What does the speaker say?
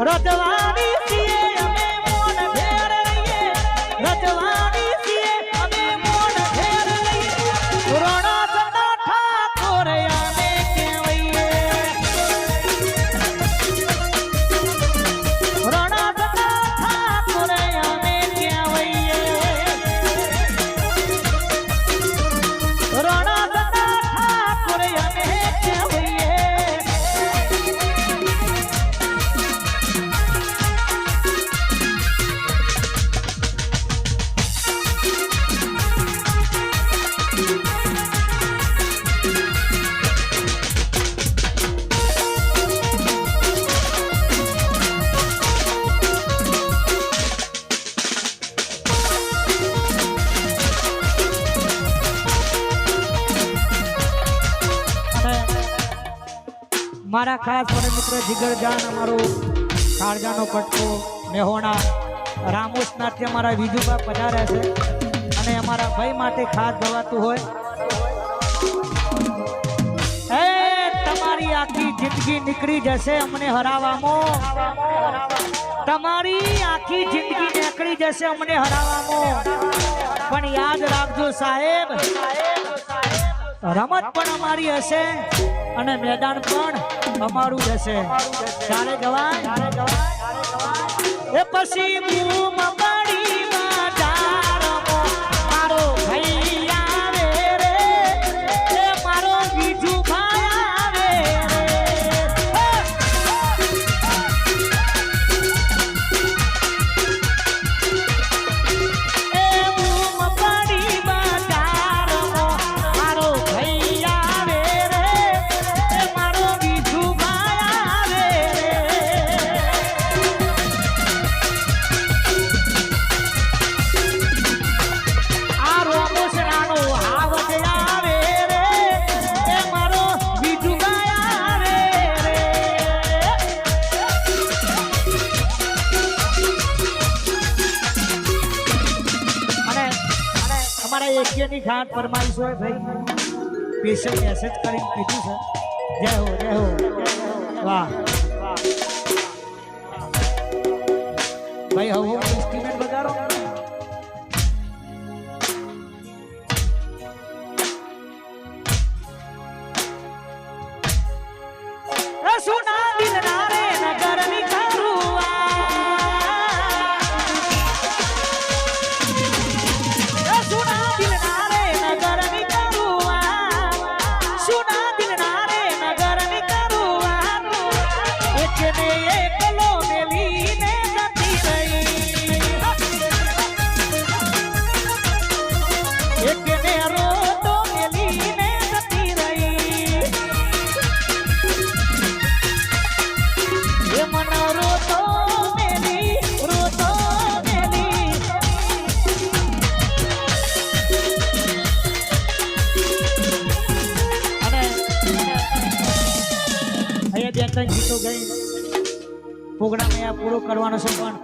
રજવાડી છીએ અમે મોન ભેર રહીએ રજવાડી છીએ અમે મોન ભેર રહીએ રણા સદા ઠાકોર આને કહેવાઈએ રણા સદા ઠાકોર આને કહેવાઈએ રણા સદા ઠાકોર આને કહેવાઈએ મારા ખાસ પરમ મિત્ર જીગરજાન અમારો કાળજાનો કટકો મેહોણા રામોસનાથથી અમારા વિજુબા પધાર્યા છે અને અમારા ભાઈ માટે ખાસ ગવાતું હોય એ તમારી આખી જિંદગી નીકળી જશે અમને હરાવવામાં તમારી આખી જિંદગી નીકળી જશે અમને હરાવવામાં પણ યાદ રાખજો સાહેબ રમત પણ અમારી હશે અને મેદાન પણ અમારું જશે ચાલે જવાન એ પછી બૂમ પડી બજારમાં મારો ભાઈ આવે રે એ મારો બીજું ભાઈ આવે રે એ બૂમ પડી બજારમાં મારો ભાઈ આવે રે એ મારો બીજું ભાઈ આવે આ રોમોસરાનો હાવજ આવે રે એ મારો બીજું ભાઈ આવે રે અને અમારા એકેની ખાત ફરમાઈશ હોય ભાઈ સ્પેશિયલ મેસેજ કરીને કીધું છે જય હો વાહ ભાઈ હવે ઇન્સ્ટ્રુમેન્ટ બજારો સુના દિલના રે નગર ની કરુઆ સુના દિલના રે નગર ની કરુઆ સુના દિલના રે નગર ની કરુઆ એકને એકલો મેલીને જતી રહી એકને રોતો મેલીને જતી રહી એ મન રોતો મેલી અને અહીંયા બે ત્રણ ગીતો ગઈ પ્રોગ્રામ અહીંયા પૂરો કરવાનો છે પણ